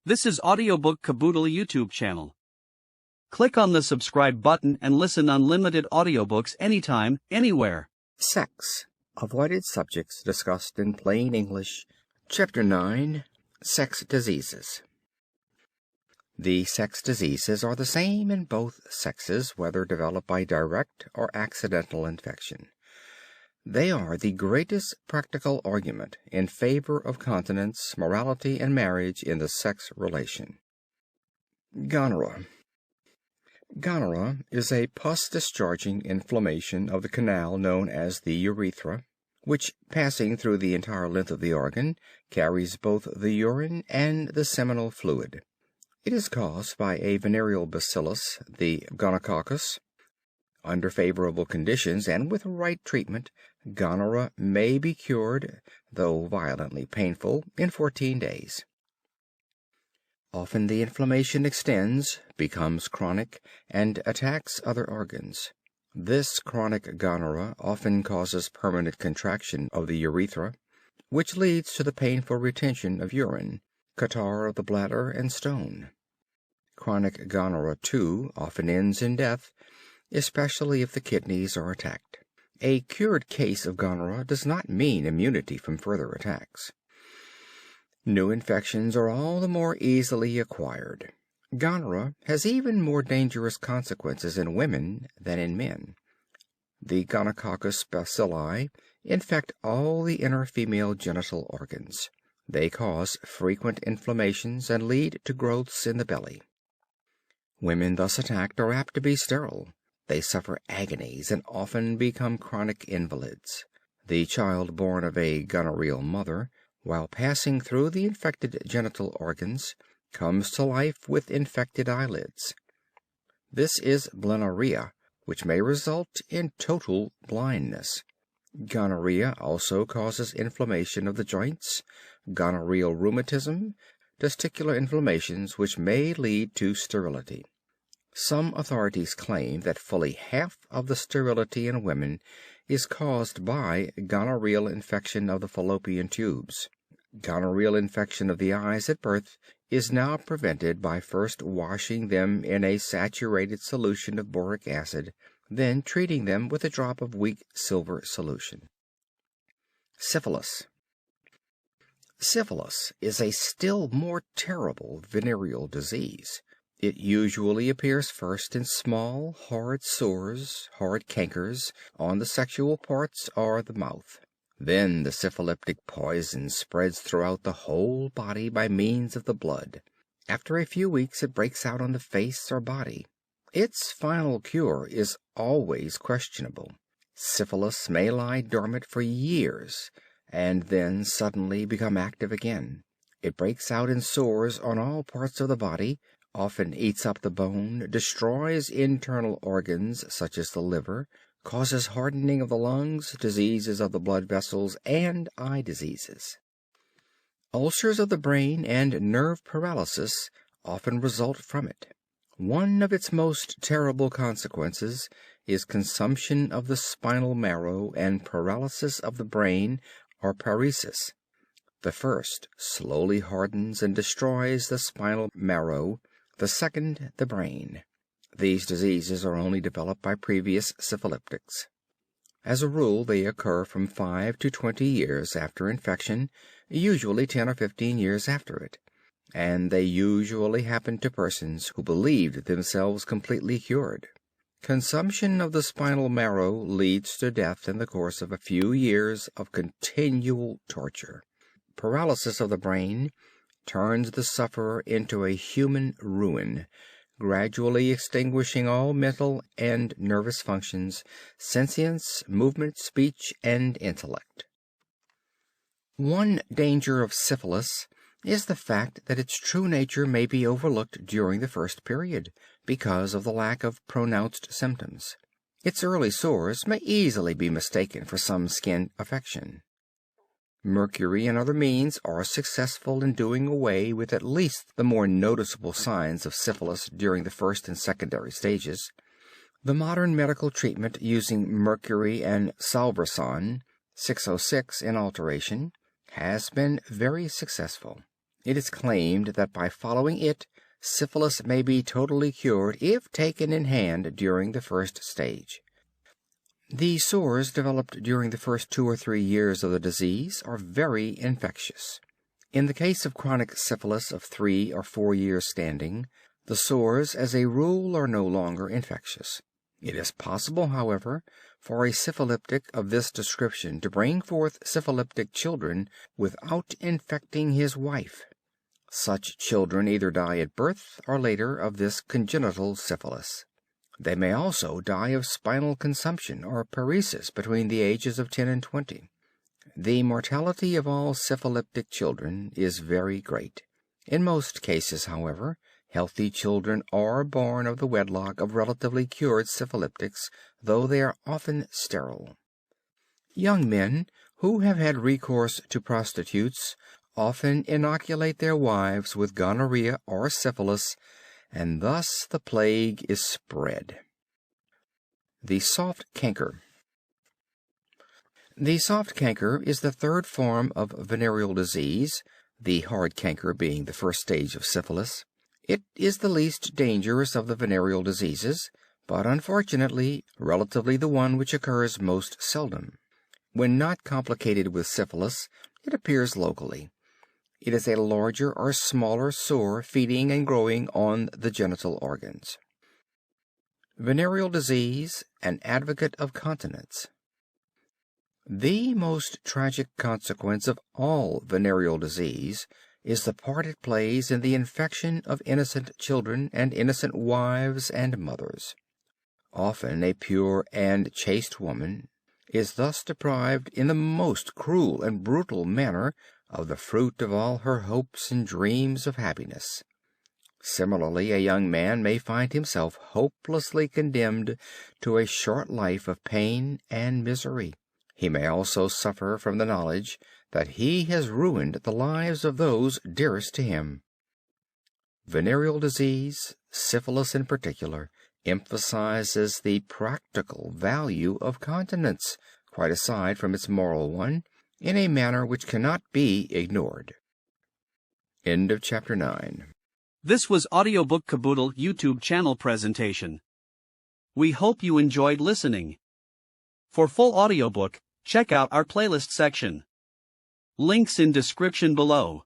This is Audiobook Caboodle YouTube channel. Click on the subscribe button and listen unlimited audiobooks anytime, anywhere. Sex. Avoided subjects discussed in plain English. Chapter 9. Sex diseases. The sex diseases are the same in both sexes, whether developed by direct or accidental infection. They are the greatest practical argument in favor of continence, morality, and marriage in the sex relation. Gonorrhea. Gonorrhea is a pus-discharging inflammation of the canal known as the urethra, which, passing through the entire length of the organ, carries both the urine and the seminal fluid. It is caused by a venereal bacillus, the gonococcus. Under favorable conditions and with right treatment, gonorrhea may be cured, though violently painful, in 14 days. Often the inflammation extends, becomes chronic, and attacks other organs. This chronic gonorrhea often causes permanent contraction of the urethra, which leads to the painful retention of urine, catarrh of the bladder, and stone. Chronic gonorrhea, too, often ends in death, especially if the kidneys are attacked. A cured case of gonorrhea does not mean immunity from further attacks. New infections are all the more easily acquired. Gonorrhea has even more dangerous consequences in women than in men. The gonococcus bacilli infect all the inner female genital organs. They cause frequent inflammations and lead to growths in the belly. Women thus attacked are apt to be sterile. They suffer agonies and often become chronic invalids. The child born of a gonorrheal mother, while passing through the infected genital organs, comes to life with infected eyelids. This is blennorrhea, which may result in total blindness. Gonorrhea also causes inflammation of the joints, gonorrheal rheumatism, testicular inflammations which may lead to sterility. Some authorities claim that fully half of the sterility in women is caused by gonorrheal infection of the fallopian tubes. Gonorrheal infection of the eyes at birth is now prevented by first washing them in a saturated solution of boric acid, then treating them with a drop of weak silver solution. Syphilis. Syphilis is a still more terrible venereal disease. It usually appears first in small, hard sores, hard cankers, on the sexual parts or the mouth. Then the syphilitic poison spreads throughout the whole body by means of the blood. After a few weeks it breaks out on the face or body. Its final cure is always questionable. Syphilis may lie dormant for years and then suddenly become active again. It breaks out in sores on all parts of the body, often eats up the bone, destroys internal organs such as the liver, causes hardening of the lungs, diseases of the blood vessels, and eye diseases. Ulcers of the brain and nerve paralysis often result from it. One of its most terrible consequences is consumption of the spinal marrow and paralysis of the brain, or paresis. The first slowly hardens and destroys the spinal marrow, the second the brain. These diseases are only developed by previous syphilitics. As a rule, they occur from 5 to 20 years after infection, usually 10 or 15 years after it, and they usually happen to persons who believed themselves completely cured. Consumption of the spinal marrow leads to death in the course of a few years of continual torture. Paralysis of the brain turns the sufferer into a human ruin, gradually extinguishing all mental and nervous functions, sentience, movement, speech, and intellect. One danger of syphilis is the fact that its true nature may be overlooked during the first period, because of the lack of pronounced symptoms. Its early sores may easily be mistaken for some skin affection. Mercury and other means are successful in doing away with at least the more noticeable signs of syphilis during the first and secondary stages. The modern medical treatment using mercury and salvarsan, 606 in alteration, has been very successful. It is claimed that by following it, syphilis may be totally cured if taken in hand during the first stage. The sores developed during the first 2 or 3 years of the disease are very infectious. In the case of chronic syphilis of 3 or 4 years standing, the sores as a rule are no longer infectious. It is possible, however, for a syphilitic of this description to bring forth syphilitic children without infecting his wife. Such children either die at birth or later of this congenital syphilis. They may also die of spinal consumption or paresis between the ages of 10 and 20. The mortality of all syphilitic children is very great. In most cases, however, healthy children are born of the wedlock of relatively cured syphilitics, though they are often sterile. Young men who have had recourse to prostitutes often inoculate their wives with gonorrhea or syphilis, and thus the plague is spread. The soft canker. The soft canker is the third form of venereal disease, the hard canker being the first stage of syphilis. It is the least dangerous of the venereal diseases, but unfortunately relatively the one which occurs most seldom. When not complicated with syphilis, it appears locally. It is a larger or smaller sore feeding and growing on the genital organs. Venereal disease, an advocate of continence. The most tragic consequence of all venereal disease is the part it plays in the infection of innocent children and innocent wives and mothers. Often a pure and chaste woman is thus deprived in the most cruel and brutal manner of the fruit of all her hopes and dreams of happiness. Similarly, a young man may find himself hopelessly condemned to a short life of pain and misery. He may also suffer from the knowledge that he has ruined the lives of those dearest to him. Venereal disease, syphilis in particular, emphasizes the practical value of continence, quite aside from its moral one, in a manner which cannot be ignored. End of chapter 9. This was Audiobook Caboodle YouTube channel presentation. We hope you enjoyed listening. For full audiobook, check out our playlist section. Links in description below.